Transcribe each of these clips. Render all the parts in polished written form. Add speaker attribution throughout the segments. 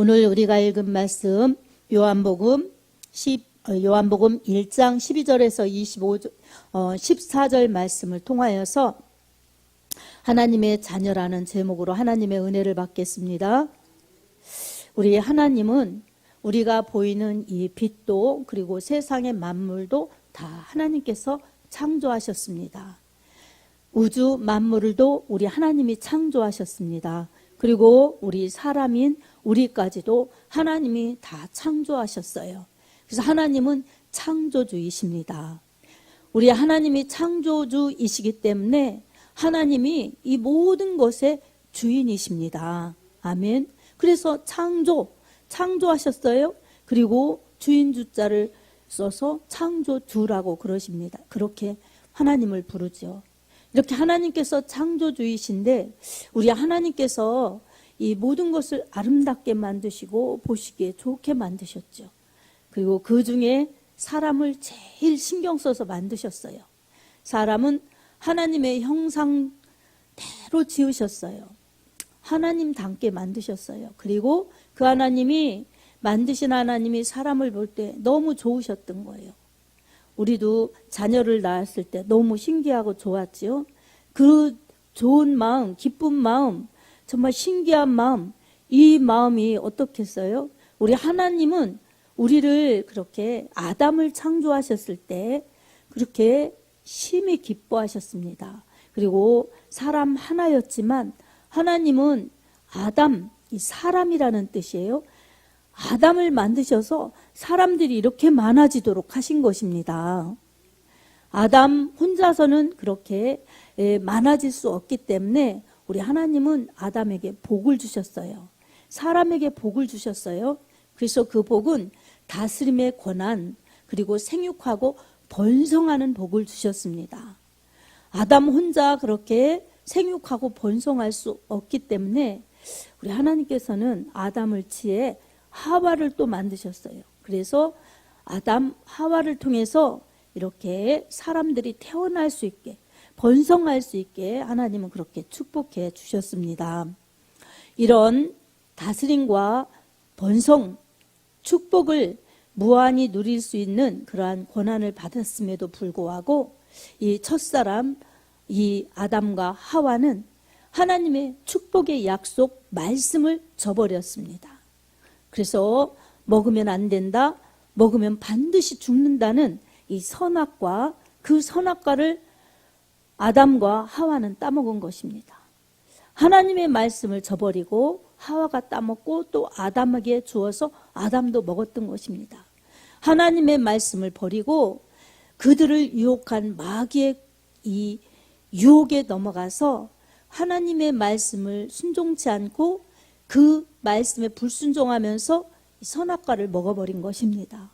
Speaker 1: 오늘 우리가 읽은 말씀 요한복음 1장 12절에서 14절 말씀을 통하여서 하나님의 자녀라는 제목으로 하나님의 은혜를 받겠습니다. 우리 하나님은 우리가 보이는 이 빛도 그리고 세상의 만물도 다 하나님께서 창조하셨습니다. 우주 만물도 우리 하나님이 창조하셨습니다. 그리고 우리 사람인 우리까지도 하나님이 다 창조하셨어요. 그래서 하나님은 창조주이십니다. 우리 하나님이 창조주이시기 때문에 하나님이 이 모든 것의 주인이십니다. 아멘. 그래서 창조하셨어요. 그리고 주인 주자를 써서 창조주라고 그러십니다. 그렇게 하나님을 부르죠. 이렇게 하나님께서 창조주이신데 우리 하나님께서 이 모든 것을 아름답게 만드시고 보시기에 좋게 만드셨죠. 그리고 그 중에 사람을 제일 신경 써서 만드셨어요. 사람은 하나님의 형상대로 지으셨어요. 하나님답게 만드셨어요. 그리고 그 하나님이 만드신 하나님이 사람을 볼 때 너무 좋으셨던 거예요. 우리도 자녀를 낳았을 때 너무 신기하고 좋았지요. 그 좋은 마음, 기쁜 마음, 정말 신기한 마음, 이 마음이 어떻겠어요? 우리 하나님은 우리를 그렇게 아담을 창조하셨을 때 그렇게 심히 기뻐하셨습니다. 그리고 사람 하나였지만 하나님은 아담, 이 사람이라는 뜻이에요. 아담을 만드셔서 사람들이 이렇게 많아지도록 하신 것입니다. 아담 혼자서는 그렇게 많아질 수 없기 때문에 우리 하나님은 아담에게 복을 주셨어요. 사람에게 복을 주셨어요. 그래서 그 복은 다스림의 권한 그리고 생육하고 번성하는 복을 주셨습니다. 아담 혼자 그렇게 생육하고 번성할 수 없기 때문에 우리 하나님께서는 아담을 지혜 하와를 또 만드셨어요. 그래서 아담 하와를 통해서 이렇게 사람들이 태어날 수 있게 번성할 수 있게 하나님은 그렇게 축복해 주셨습니다. 이런 다스림과 번성, 축복을 무한히 누릴 수 있는 그러한 권한을 받았음에도 불구하고 이 첫사람, 이 아담과 하와는 하나님의 축복의 약속 말씀을 저버렸습니다. 그래서 먹으면 안 된다, 먹으면 반드시 죽는다는 이 선악과 그 선악과를 아담과 하와는 따먹은 것입니다. 하나님의 말씀을 저버리고 하와가 따먹고 또 아담에게 주어서 아담도 먹었던 것입니다. 하나님의 말씀을 버리고 그들을 유혹한 마귀의 이 유혹에 넘어가서 하나님의 말씀을 순종치 않고 그 말씀에 불순종하면서 선악과를 먹어버린 것입니다.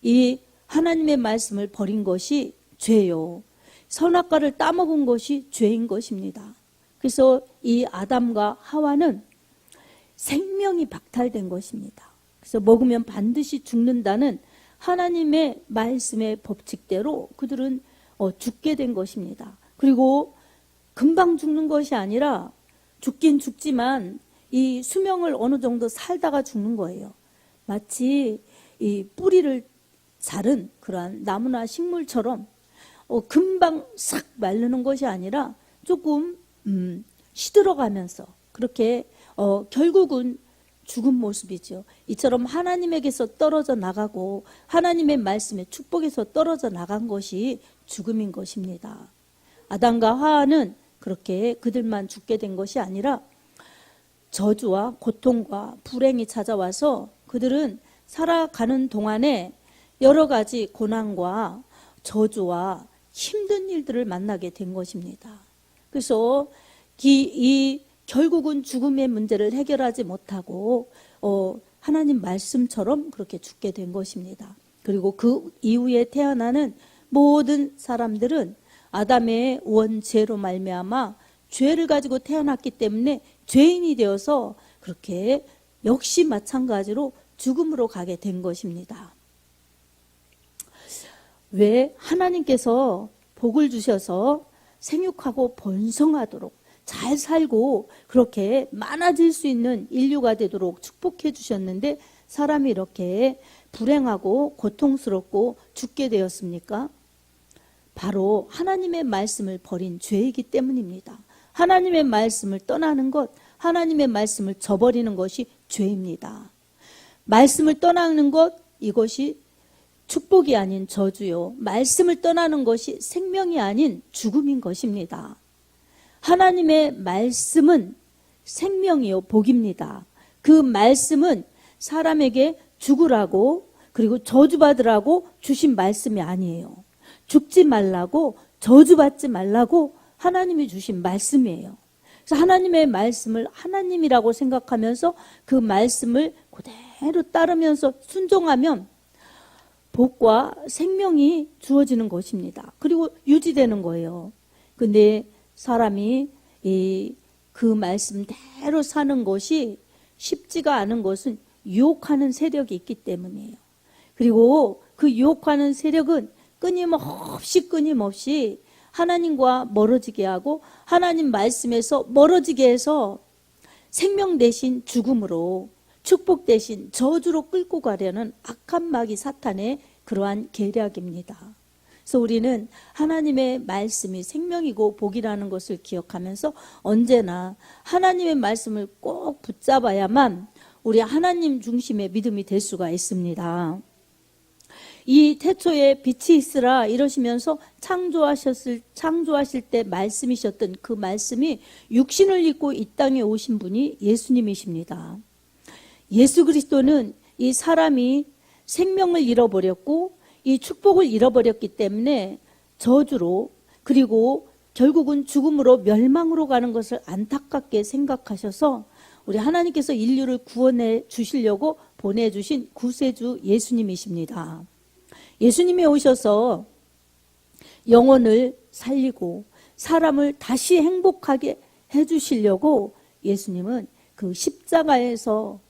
Speaker 1: 이 하나님의 말씀을 버린 것이 죄요. 선악과를 따먹은 것이 죄인 것입니다. 그래서 이 아담과 하와는 생명이 박탈된 것입니다. 그래서 먹으면 반드시 죽는다는 하나님의 말씀의 법칙대로 그들은 죽게 된 것입니다. 그리고 금방 죽는 것이 아니라 죽긴 죽지만 이 수명을 어느 정도 살다가 죽는 거예요. 마치 이 뿌리를 자른 그러한 나무나 식물처럼 금방 싹 마르는 것이 아니라 조금 시들어가면서 그렇게 결국은 죽은 모습이죠. 이처럼 하나님에게서 떨어져 나가고 하나님의 말씀의 축복에서 떨어져 나간 것이 죽음인 것입니다. 아담과 하와는 그렇게 그들만 죽게 된 것이 아니라 저주와 고통과 불행이 찾아와서 그들은 살아가는 동안에 여러 가지 고난과 저주와 힘든 일들을 만나게 된 것입니다. 그래서 이 결국은 죽음의 문제를 해결하지 못하고 하나님 말씀처럼 그렇게 죽게 된 것입니다. 그리고 그 이후에 태어나는 모든 사람들은 아담의 원죄로 말미암아 죄를 가지고 태어났기 때문에 죄인이 되어서 그렇게 역시 마찬가지로 죽음으로 가게 된 것입니다. 왜 하나님께서 복을 주셔서 생육하고 번성하도록 잘 살고 그렇게 많아질 수 있는 인류가 되도록 축복해 주셨는데 사람이 이렇게 불행하고 고통스럽고 죽게 되었습니까? 바로 하나님의 말씀을 버린 죄이기 때문입니다. 하나님의 말씀을 떠나는 것, 하나님의 말씀을 저버리는 것이 죄입니다. 말씀을 떠나는 것, 이것이 축복이 아닌 저주요. 말씀을 떠나는 것이 생명이 아닌 죽음인 것입니다. 하나님의 말씀은 생명이요, 복입니다. 그 말씀은 사람에게 죽으라고 그리고 저주받으라고 주신 말씀이 아니에요. 죽지 말라고 저주받지 말라고 하나님이 주신 말씀이에요. 그래서 하나님의 말씀을 하나님이라고 생각하면서 그 말씀을 그대로 따르면서 순종하면 복과 생명이 주어지는 것입니다. 그리고 유지되는 거예요. 근데 사람이 그 말씀대로 사는 것이 쉽지가 않은 것은 유혹하는 세력이 있기 때문이에요. 그리고 그 유혹하는 세력은 끊임없이 하나님과 멀어지게 하고 하나님 말씀에서 멀어지게 해서 생명 대신 죽음으로 축복 대신 저주로 끌고 가려는 악한 마귀 사탄의 그러한 계략입니다. 그래서 우리는 하나님의 말씀이 생명이고 복이라는 것을 기억하면서 언제나 하나님의 말씀을 꼭 붙잡아야만 우리 하나님 중심의 믿음이 될 수가 있습니다. 이 태초에 빛이 있으라 이러시면서 창조하실 때 말씀이셨던 그 말씀이 육신을 입고 이 땅에 오신 분이 예수님이십니다. 예수 그리스도는 이 사람이 생명을 잃어버렸고 이 축복을 잃어버렸기 때문에 저주로 그리고 결국은 죽음으로 멸망으로 가는 것을 안타깝게 생각하셔서 우리 하나님께서 인류를 구원해 주시려고 보내주신 구세주 예수님이십니다. 예수님이 오셔서 영혼을 살리고 사람을 다시 행복하게 해주시려고 예수님은 그 십자가에서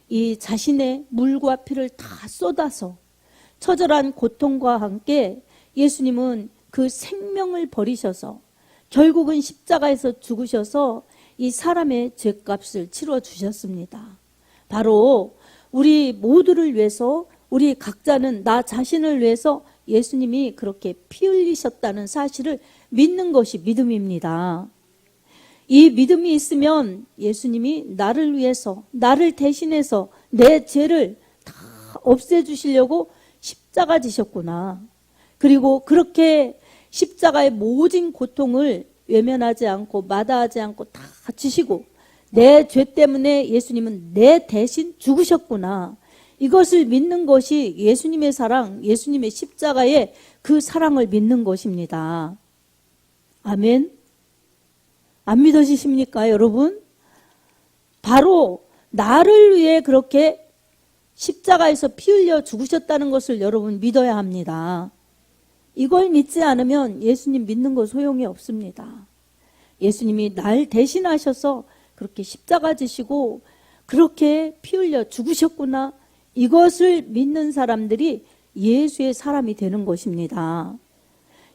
Speaker 1: 이 자신의 물과 피를 다 쏟아서 처절한 고통과 함께 예수님은 그 생명을 버리셔서 결국은 십자가에서 죽으셔서 이 사람의 죄값을 치러 주셨습니다. 바로 우리 모두를 위해서 우리 각자는 나 자신을 위해서 예수님이 그렇게 피 흘리셨다는 사실을 믿는 것이 믿음입니다. 이 믿음이 있으면 예수님이 나를 위해서 나를 대신해서 내 죄를 다 없애주시려고 십자가 지셨구나. 그리고 그렇게 십자가의 모든 고통을 외면하지 않고 마다하지 않고 다 지시고 내 죄 때문에 예수님은 내 대신 죽으셨구나. 이것을 믿는 것이 예수님의 사랑, 예수님의 십자가의 그 사랑을 믿는 것입니다. 아멘. 안 믿어지십니까, 여러분? 바로 나를 위해 그렇게 십자가에서 피 흘려 죽으셨다는 것을 여러분 믿어야 합니다. 이걸 믿지 않으면 예수님 믿는 거 소용이 없습니다. 예수님이 날 대신하셔서 그렇게 십자가 지시고 그렇게 피 흘려 죽으셨구나. 이것을 믿는 사람들이 예수의 사람이 되는 것입니다.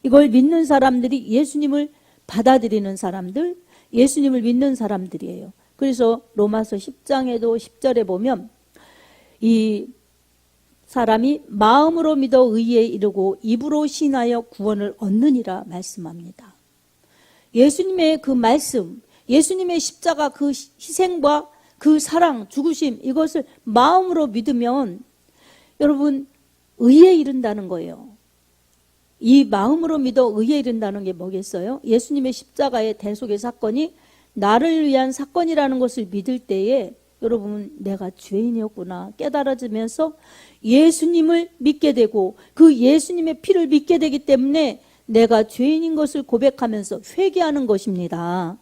Speaker 1: 이걸 믿는 사람들이 예수님을 받아들이는 사람들, 예수님을 믿는 사람들이에요. 그래서 로마서 10장에도 10절에 보면 이 사람이 마음으로 믿어 의에 이르고 입으로 신하여 구원을 얻느니라 말씀합니다. 예수님의 그 말씀, 예수님의 십자가 그 희생과 그 사랑, 죽으심 이것을 마음으로 믿으면 여러분 의에 이른다는 거예요. 이 마음으로 믿어 의에 이른다는 게 뭐겠어요? 예수님의 십자가의 대속의 사건이 나를 위한 사건이라는 것을 믿을 때에 여러분 내가 죄인이었구나 깨달아지면서 예수님을 믿게 되고 그 예수님의 피를 믿게 되기 때문에 내가 죄인인 것을 고백하면서 회개하는 것입니다.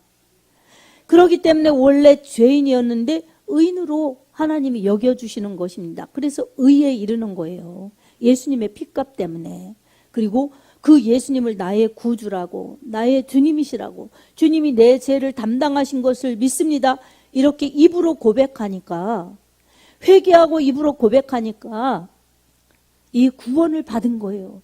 Speaker 1: 그렇기 때문에 원래 죄인이었는데 의인으로 하나님이 여겨주시는 것입니다. 그래서 의에 이르는 거예요. 예수님의 피값 때문에. 그리고 그 예수님을 나의 구주라고 나의 주님이시라고 주님이 내 죄를 담당하신 것을 믿습니다. 이렇게 입으로 고백하니까 회개하고 입으로 고백하니까 이 구원을 받은 거예요.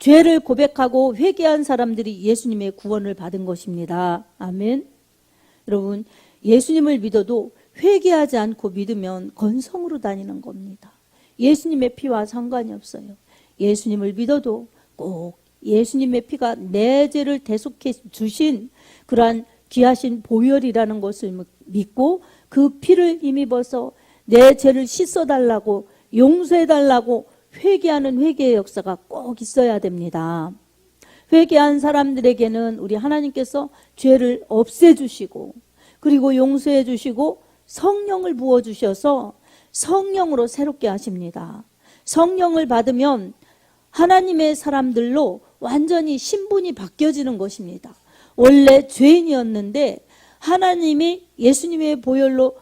Speaker 1: 죄를 고백하고 회개한 사람들이 예수님의 구원을 받은 것입니다. 아멘. 여러분, 예수님을 믿어도 회개하지 않고 믿으면 건성으로 다니는 겁니다. 예수님의 피와 상관이 없어요. 예수님을 믿어도 꼭 예수님의 피가 내 죄를 대속해 주신 그러한 귀하신 보혈이라는 것을 믿고 그 피를 힘입어서 내 죄를 씻어달라고 용서해달라고 회개하는 회개의 역사가 꼭 있어야 됩니다. 회개한 사람들에게는 우리 하나님께서 죄를 없애주시고 그리고 용서해 주시고 성령을 부어주셔서 성령으로 새롭게 하십니다. 성령을 받으면 하나님의 사람들로 완전히 신분이 바뀌어지는 것입니다. 원래 죄인이었는데 하나님이 예수님의 보혈로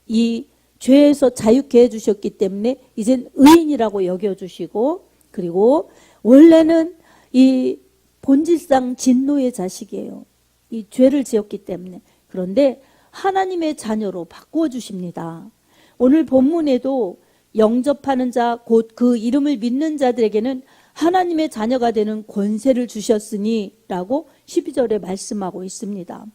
Speaker 1: 이 죄에서 자유케 해주셨기 때문에 이젠 의인이라고 여겨주시고, 그리고 원래는 이 본질상 진노의 자식이에요. 이 죄를 지었기 때문에. 그런데 하나님의 자녀로 바꾸어 주십니다. 오늘 본문에도 영접하는 자, 곧 그 이름을 믿는 자들에게는 하나님의 자녀가 되는 권세를 주셨으니 라고 12절에 말씀하고 있습니다.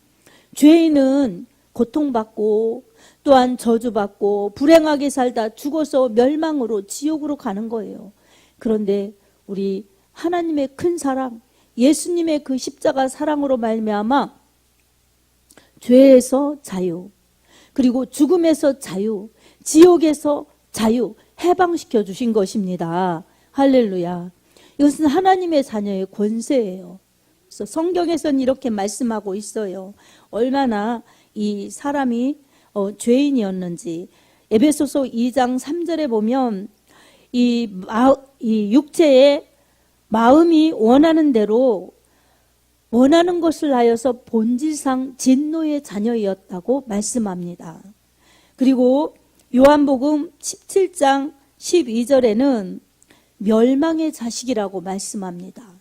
Speaker 1: 죄인은 고통받고 또한 저주받고 불행하게 살다 죽어서 멸망으로 지옥으로 가는 거예요. 그런데 우리 하나님의 큰 사랑, 예수님의 그 십자가 사랑으로 말미암아 죄에서 자유, 그리고 죽음에서 자유, 지옥에서 자유, 해방시켜 주신 것입니다. 할렐루야. 이것은 하나님의 자녀의 권세예요. 그래서 성경에서는 이렇게 말씀하고 있어요. 얼마나 이 사람이 죄인이었는지. 에베소서 2장 3절에 보면 이 육체의 마음이 원하는 대로 원하는 것을 하여서 본질상 진노의 자녀였다고 말씀합니다. 그리고 요한복음 17장 12절에는 멸망의 자식이라고 말씀합니다.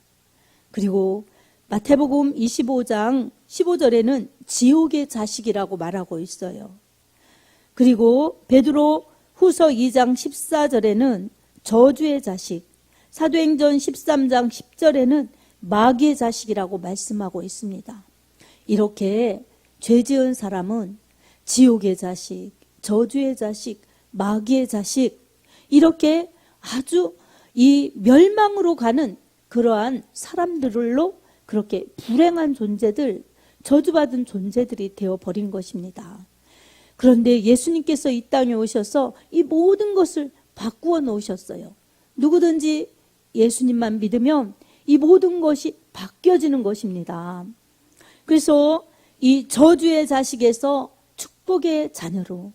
Speaker 1: 그리고 마태복음 25장 15절에는 지옥의 자식이라고 말하고 있어요. 그리고 베드로 후서 2장 14절에는 저주의 자식, 사도행전 13장 10절에는 마귀의 자식이라고 말씀하고 있습니다. 이렇게 죄 지은 사람은 지옥의 자식, 저주의 자식, 마귀의 자식, 이렇게 아주 이 멸망으로 가는 그러한 사람들로 그렇게 불행한 존재들, 저주받은 존재들이 되어버린 것입니다. 그런데 예수님께서 이 땅에 오셔서 이 모든 것을 바꾸어 놓으셨어요. 누구든지 예수님만 믿으면 이 모든 것이 바뀌어지는 것입니다. 그래서 이 저주의 자식에서 축복의 자녀로,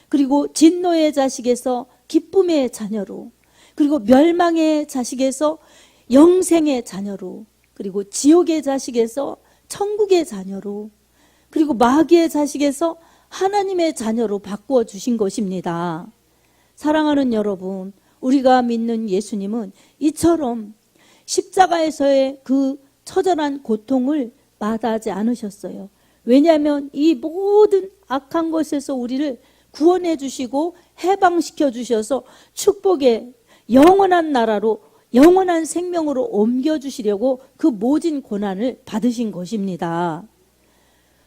Speaker 1: 그리고 진노의 자식에서 기쁨의 자녀로, 그리고 멸망의 자식에서 영생의 자녀로, 그리고 지옥의 자식에서 천국의 자녀로, 그리고 마귀의 자식에서 하나님의 자녀로 바꾸어 주신 것입니다. 사랑하는 여러분, 우리가 믿는 예수님은 이처럼 십자가에서의 그 처절한 고통을 마다하지 않으셨어요. 왜냐하면 이 모든 악한 것에서 우리를 구원해 주시고 해방시켜 주셔서 축복의 영원한 나라로, 영원한 생명으로 옮겨주시려고 그 모진 고난을 받으신 것입니다.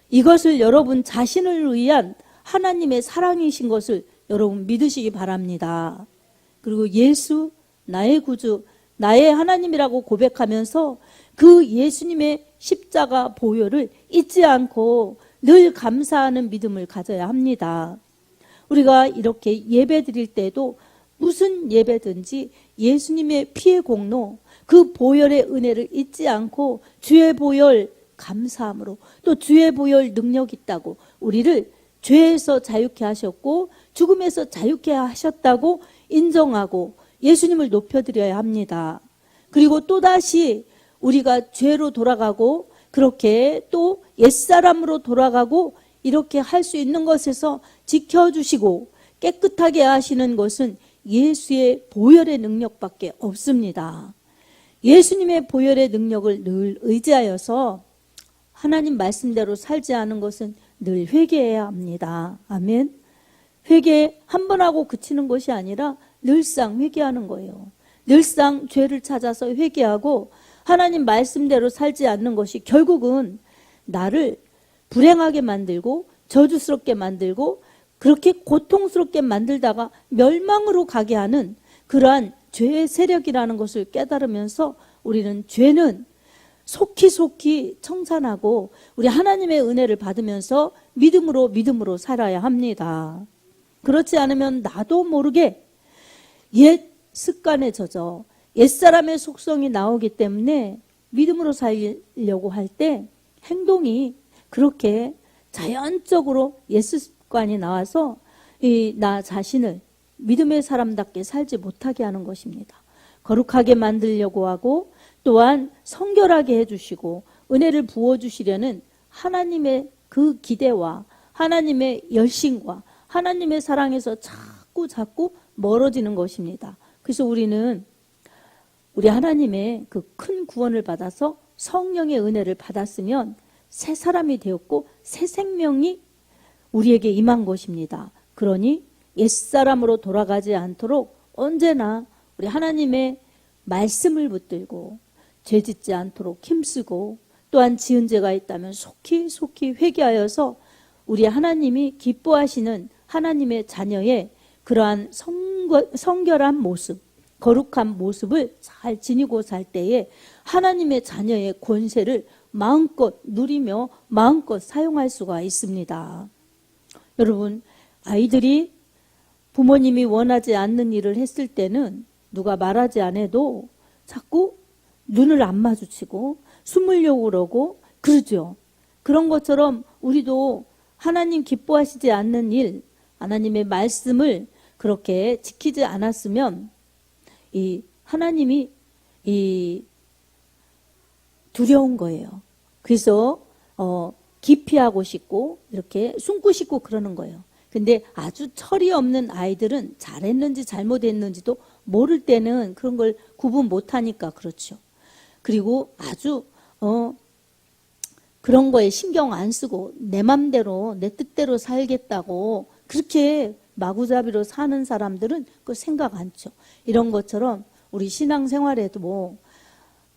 Speaker 1: 이것을 여러분 자신을 위한 하나님의 사랑이신 것을 여러분 믿으시기 바랍니다. 그리고 예수, 나의 구주, 나의 하나님이라고 고백하면서 그 예수님의 십자가 보혈을 잊지 않고 늘 감사하는 믿음을 가져야 합니다. 우리가 이렇게 예배 드릴 때도 무슨 예배든지 예수님의 피의 공로, 그 보혈의 은혜를 잊지 않고 주의 보혈 감사함으로, 또 주의 보혈 능력 있다고 우리를 죄에서 자유케 하셨고 죽음에서 자유케 하셨다고 인정하고 예수님을 높여드려야 합니다. 그리고 또다시 우리가 죄로 돌아가고 그렇게 또 옛사람으로 돌아가고 이렇게 할 수 있는 것에서 지켜주시고 깨끗하게 하시는 것은 예수의 보혈의 능력밖에 없습니다. 예수님의 보혈의 능력을 늘 의지하여서 하나님 말씀대로 살지 않은 것은 늘 회개해야 합니다. 아멘. 회개 한 번 하고 그치는 것이 아니라 늘상 회개하는 거예요. 늘상 죄를 찾아서 회개하고 하나님 말씀대로 살지 않는 것이 결국은 나를 불행하게 만들고 저주스럽게 만들고 그렇게 고통스럽게 만들다가 멸망으로 가게 하는 그러한 죄의 세력이라는 것을 깨달으면서 우리는 죄는 속히 청산하고 우리 하나님의 은혜를 받으면서 믿음으로 살아야 합니다. 그렇지 않으면 나도 모르게 옛 습관에 젖어 옛사람의 속성이 나오기 때문에 믿음으로 살려고 할 때 행동이 그렇게 자연적으로 옛 습관이 나와서 나 자신을 믿음의 사람답게 살지 못하게 하는 것입니다. 거룩하게 만들려고 하고 또한 성결하게 해주시고 은혜를 부어주시려는 하나님의 그 기대와 하나님의 열심과 하나님의 사랑에서 자꾸 멀어지는 것입니다. 그래서 우리는 우리 하나님의 그 큰 구원을 받아서 성령의 은혜를 받았으면 새 사람이 되었고 새 생명이 우리에게 임한 것입니다. 그러니 옛사람으로 돌아가지 않도록 언제나 우리 하나님의 말씀을 붙들고 죄짓지 않도록 힘쓰고 또한 지은 죄가 있다면 속히 회개하여서 우리 하나님이 기뻐하시는 하나님의 자녀의 그러한 성결한 모습, 거룩한 모습을 잘 지니고 살 때에 하나님의 자녀의 권세를 마음껏 누리며 마음껏 사용할 수가 있습니다. 여러분, 아이들이 부모님이 원하지 않는 일을 했을 때는 누가 말하지 않아도 자꾸 눈을 안 마주치고 숨으려고 그러고 그러죠. 그런 것처럼 우리도 하나님 기뻐하시지 않는 일, 하나님의 말씀을 그렇게 지키지 않았으면 이 하나님이 두려운 거예요. 그래서 기피하고 싶고 이렇게 숨고 싶고 그러는 거예요. 근데 아주 철이 없는 아이들은 잘했는지 잘못했는지도 모를 때는 그런 걸 구분 못하니까 그렇죠. 그리고 아주 그런 거에 신경 안 쓰고 내 맘대로 내 뜻대로 살겠다고 그렇게 마구잡이로 사는 사람들은 그걸 생각 안 쳐. 이런 것처럼 우리 신앙생활에도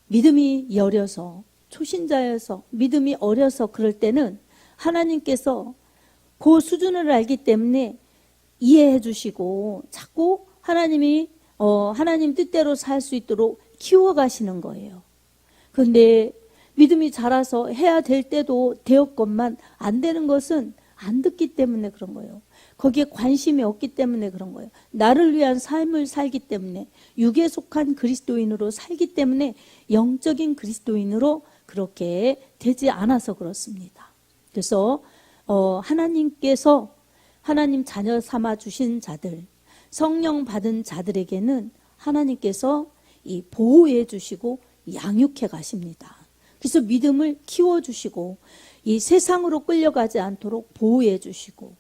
Speaker 1: 믿음이 여려서 초신자여서 믿음이 어려서 그럴 때는 하나님께서 그 수준을 알기 때문에 이해해 주시고 자꾸 하나님이 하나님 뜻대로 살 수 있도록 키워가시는 거예요. 그런데 믿음이 자라서 해야 될 때도 되었건만 안 되는 것은 안 듣기 때문에 그런 거예요. 거기에 관심이 없기 때문에 그런 거예요. 나를 위한 삶을 살기 때문에 육에 속한 그리스도인으로 살기 때문에 영적인 그리스도인으로 그렇게 되지 않아서 그렇습니다. 그래서 하나님께서 하나님 자녀 삼아 주신 자들, 성령 받은 자들에게는 하나님께서 이 보호해 주시고 양육해 가십니다. 그래서 믿음을 키워 주시고 이 세상으로 끌려가지 않도록 보호해 주시고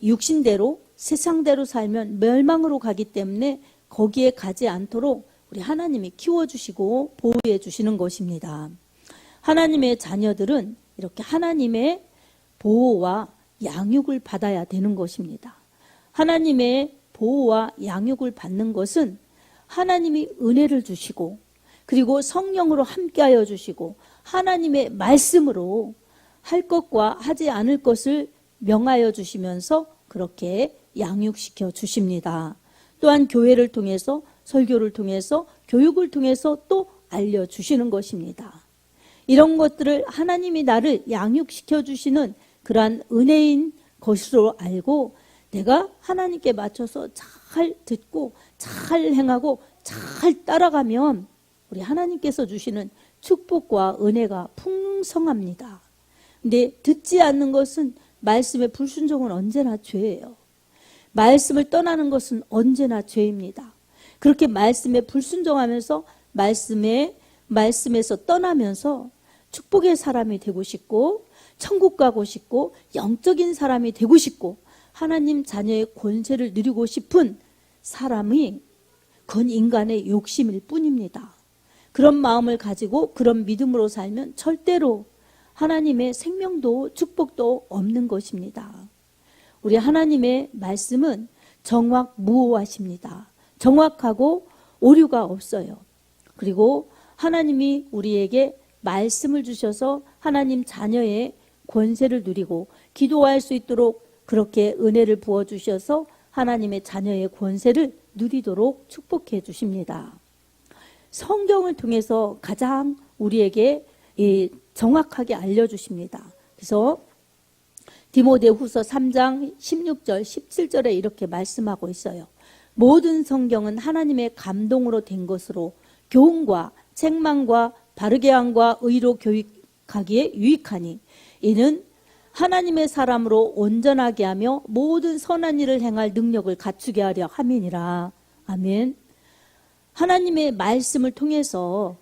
Speaker 1: 육신대로 세상대로 살면 멸망으로 가기 때문에 거기에 가지 않도록 우리 하나님이 키워주시고 보호해 주시는 것입니다. 하나님의 자녀들은 이렇게 하나님의 보호와 양육을 받아야 되는 것입니다. 하나님의 보호와 양육을 받는 것은 하나님이 은혜를 주시고 그리고 성령으로 함께하여 주시고 하나님의 말씀으로 할 것과 하지 않을 것을 명하여 주시면서 그렇게 양육시켜 주십니다. 또한 교회를 통해서 설교를 통해서 교육을 통해서 또 알려주시는 것입니다. 이런 것들을 하나님이 나를 양육시켜 주시는 그러한 은혜인 것으로 알고 내가 하나님께 맞춰서 잘 듣고 잘 행하고 잘 따라가면 우리 하나님께서 주시는 축복과 은혜가 풍성합니다. 근데 듣지 않는 것은 말씀의 불순종은 언제나 죄예요. 말씀을 떠나는 것은 언제나 죄입니다. 그렇게 말씀에 불순종하면서 말씀에서 떠나면서 축복의 사람이 되고 싶고 천국 가고 싶고 영적인 사람이 되고 싶고 하나님 자녀의 권세를 누리고 싶은 사람이 그건 인간의 욕심일 뿐입니다. 그런 마음을 가지고 그런 믿음으로 살면 절대로 하나님의 생명도 축복도 없는 것입니다. 우리 하나님의 말씀은 정확무오하십니다. 정확하고 오류가 없어요. 그리고 하나님이 우리에게 말씀을 주셔서 하나님 자녀의 권세를 누리고 기도할 수 있도록 그렇게 은혜를 부어주셔서 하나님의 자녀의 권세를 누리도록 축복해 주십니다. 성경을 통해서 가장 우리에게 정확하게 알려주십니다. 그래서 디모데후서 3장 16절 17절에 이렇게 말씀하고 있어요. 모든 성경은 하나님의 감동으로 된 것으로 교훈과 책망과 바르게 함과 의로 교육하기에 유익하니 이는 하나님의 사람으로 온전하게 하며 모든 선한 일을 행할 능력을 갖추게 하려 함이니라. 아멘. 하나님의 말씀을 통해서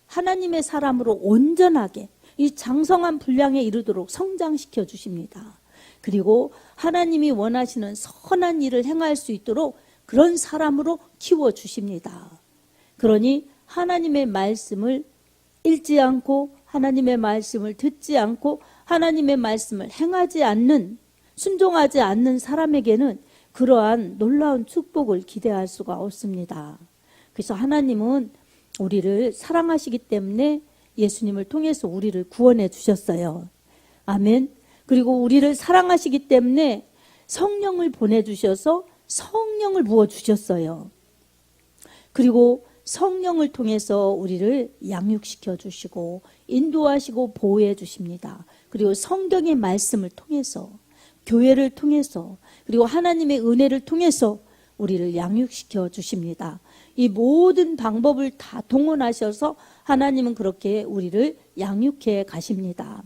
Speaker 1: 하나님의 사람으로 온전하게 이 장성한 분량에 이르도록 성장시켜 주십니다. 그리고 하나님이 원하시는 선한 일을 행할 수 있도록 그런 사람으로 키워 주십니다. 그러니 하나님의 말씀을 읽지 않고 하나님의 말씀을 듣지 않고 하나님의 말씀을 행하지 않는, 순종하지 않는 사람에게는 그러한 놀라운 축복을 기대할 수가 없습니다. 그래서 하나님은 우리를 사랑하시기 때문에 예수님을 통해서 우리를 구원해 주셨어요. 아멘. 그리고 우리를 사랑하시기 때문에 성령을 보내주셔서 성령을 부어주셨어요. 그리고 성령을 통해서 우리를 양육시켜 주시고 인도하시고 보호해 주십니다. 그리고 성경의 말씀을 통해서, 교회를 통해서, 그리고 하나님의 은혜를 통해서 우리를 양육시켜 주십니다. 이 모든 방법을 다 동원하셔서 하나님은 그렇게 우리를 양육해 가십니다.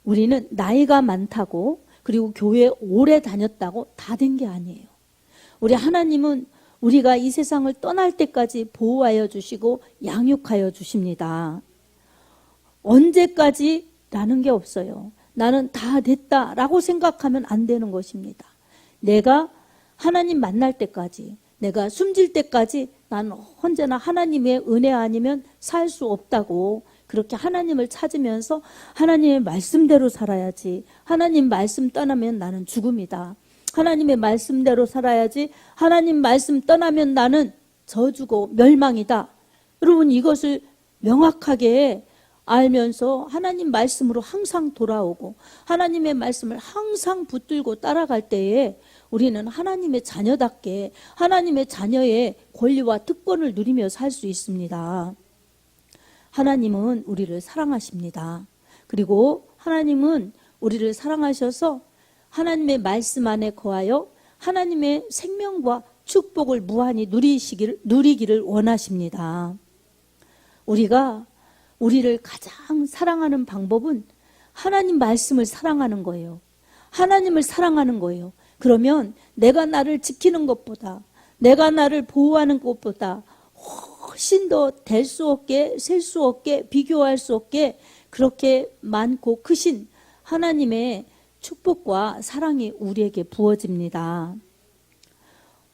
Speaker 1: 우리는 나이가 많다고 그리고 교회에 오래 다녔다고 다 된 게 아니에요. 우리 하나님은 우리가 이 세상을 떠날 때까지 보호하여 주시고 양육하여 주십니다. 언제까지라는 게 없어요. 나는 다 됐다라고 생각하면 안 되는 것입니다. 내가 하나님 만날 때까지, 내가 숨질 때까지 나는 언제나 하나님의 은혜 아니면 살 수 없다고 그렇게 하나님을 찾으면서 하나님의 말씀대로 살아야지, 하나님 말씀 떠나면 나는 죽음이다, 하나님의 말씀대로 살아야지, 하나님 말씀 떠나면 나는 저주고 멸망이다. 여러분, 이것을 명확하게 알면서 하나님 말씀으로 항상 돌아오고 하나님의 말씀을 항상 붙들고 따라갈 때에 우리는 하나님의 자녀답게 하나님의 자녀의 권리와 특권을 누리며 살 수 있습니다. 하나님은 우리를 사랑하십니다. 그리고 하나님은 우리를 사랑하셔서 하나님의 말씀 안에 거하여 하나님의 생명과 축복을 무한히 누리기를 원하십니다. 우리가 우리를 가장 사랑하는 방법은 하나님 말씀을 사랑하는 거예요. 하나님을 사랑하는 거예요. 그러면 내가 나를 지키는 것보다, 내가 나를 보호하는 것보다 훨씬 더 될 수 없게, 셀 수 없게, 비교할 수 없게 그렇게 많고 크신 하나님의 축복과 사랑이 우리에게 부어집니다.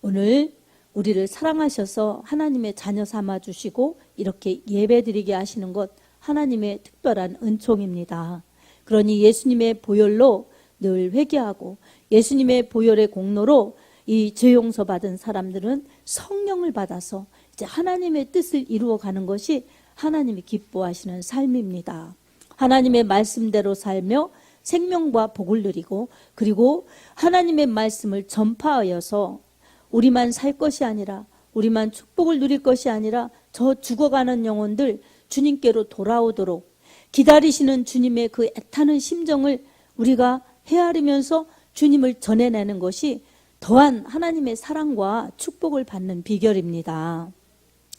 Speaker 1: 오늘 우리를 사랑하셔서 하나님의 자녀 삼아 주시고 이렇게 예배드리게 하시는 것 하나님의 특별한 은총입니다. 그러니 예수님의 보혈로 늘 회개하고 예수님의 보혈의 공로로 이 죄 용서 받은 사람들은 성령을 받아서 이제 하나님의 뜻을 이루어가는 것이 하나님이 기뻐하시는 삶입니다. 하나님의 말씀대로 살며 생명과 복을 누리고 그리고 하나님의 말씀을 전파하여서 우리만 살 것이 아니라, 우리만 축복을 누릴 것이 아니라 저 죽어가는 영혼들 주님께로 돌아오도록 기다리시는 주님의 그 애타는 심정을 우리가 헤아리면서 주님을 전해내는 것이 더한 하나님의 사랑과 축복을 받는 비결입니다.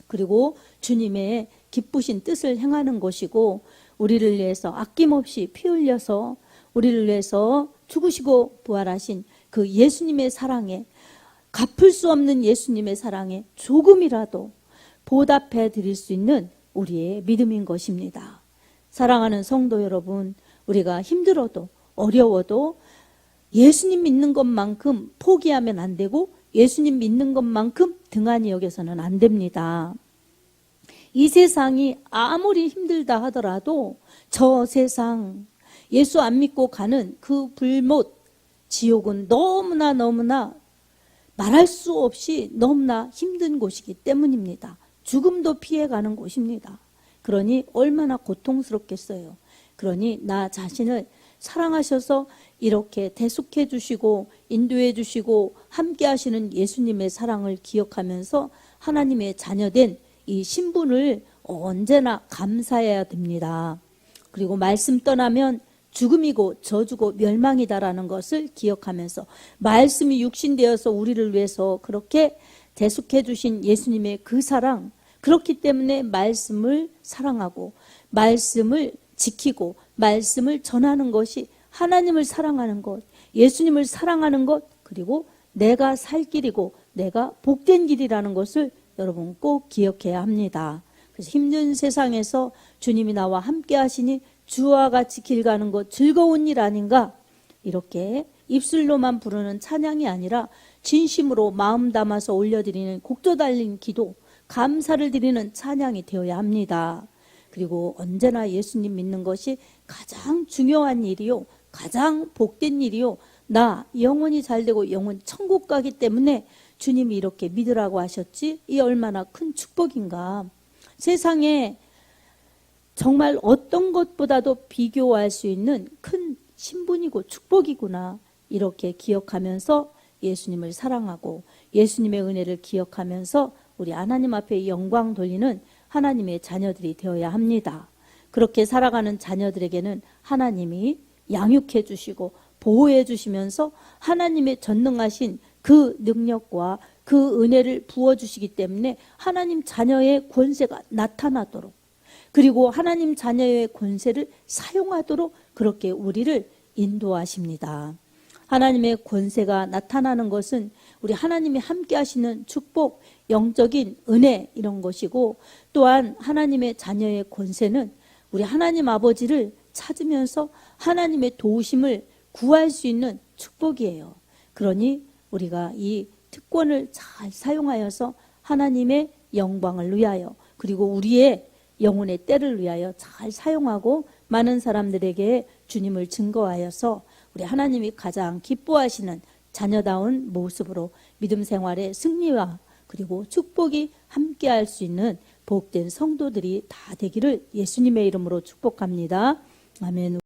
Speaker 1: 그리고 주님의 기쁘신 뜻을 행하는 것이고, 우리를 위해서 아낌없이 피 흘려서 우리를 위해서 죽으시고 부활하신 그 예수님의 사랑에, 갚을 수 없는 예수님의 사랑에 조금이라도 보답해 드릴 수 있는 우리의 믿음인 것입니다. 사랑하는 성도 여러분, 우리가 힘들어도 어려워도 예수님 믿는 것만큼 포기하면 안 되고 예수님 믿는 것만큼 등한히 여겨서는 안 됩니다. 이 세상이 아무리 힘들다 하더라도 저 세상, 예수 안 믿고 가는 그 불못, 지옥은 너무나 말할 수 없이 너무나 힘든 곳이기 때문입니다. 죽음도 피해가는 곳입니다. 그러니 얼마나 고통스럽겠어요. 그러니 나 자신을 사랑하셔서 이렇게 대속해 주시고 인도해 주시고 함께 하시는 예수님의 사랑을 기억하면서 하나님의 자녀된 이 신분을 언제나 감사해야 됩니다. 그리고 말씀 떠나면 죽음이고 저주고 멸망이다라는 것을 기억하면서 말씀이 육신되어서 우리를 위해서 그렇게 대속해 주신 예수님의 그 사랑, 그렇기 때문에 말씀을 사랑하고 말씀을 지키고 말씀을 전하는 것이 하나님을 사랑하는 것, 예수님을 사랑하는 것, 그리고 내가 살 길이고 내가 복된 길이라는 것을 여러분 꼭 기억해야 합니다. 그래서 힘든 세상에서 주님이 나와 함께 하시니 주와 같이 길 가는 것 즐거운 일 아닌가? 이렇게 입술로만 부르는 찬양이 아니라 진심으로 마음 담아서 올려드리는 곡조 달린 기도, 감사를 드리는 찬양이 되어야 합니다. 그리고 언제나 예수님 믿는 것이 가장 중요한 일이요, 가장 복된 일이요, 나 영혼이 잘되고 영혼 천국 가기 때문에 주님이 이렇게 믿으라고 하셨지, 이 얼마나 큰 축복인가. 세상에 정말 어떤 것보다도 비교할 수 있는 큰 신분이고 축복이구나, 이렇게 기억하면서 예수님을 사랑하고 예수님의 은혜를 기억하면서 우리 하나님 앞에 영광 돌리는 하나님의 자녀들이 되어야 합니다. 그렇게 살아가는 자녀들에게는 하나님이 양육해 주시고 보호해 주시면서 하나님의 전능하신 그 능력과 그 은혜를 부어주시기 때문에 하나님 자녀의 권세가 나타나도록, 그리고 하나님 자녀의 권세를 사용하도록 그렇게 우리를 인도하십니다. 하나님의 권세가 나타나는 것은 우리 하나님이 함께 하시는 축복, 영적인 은혜 이런 것이고, 또한 하나님의 자녀의 권세는 우리 하나님 아버지를 찾으면서 하나님의 도우심을 구할 수 있는 축복이에요. 그러니 우리가 이 특권을 잘 사용하여서 하나님의 영광을 위하여, 그리고 우리의 영혼의 때를 위하여 잘 사용하고 많은 사람들에게 주님을 증거하여서 우리 하나님이 가장 기뻐하시는 자녀다운 모습으로 믿음 생활의 승리와 그리고 축복이 함께할 수 있는 복된 성도들이 다 되기를 예수님의 이름으로 축복합니다. 아멘.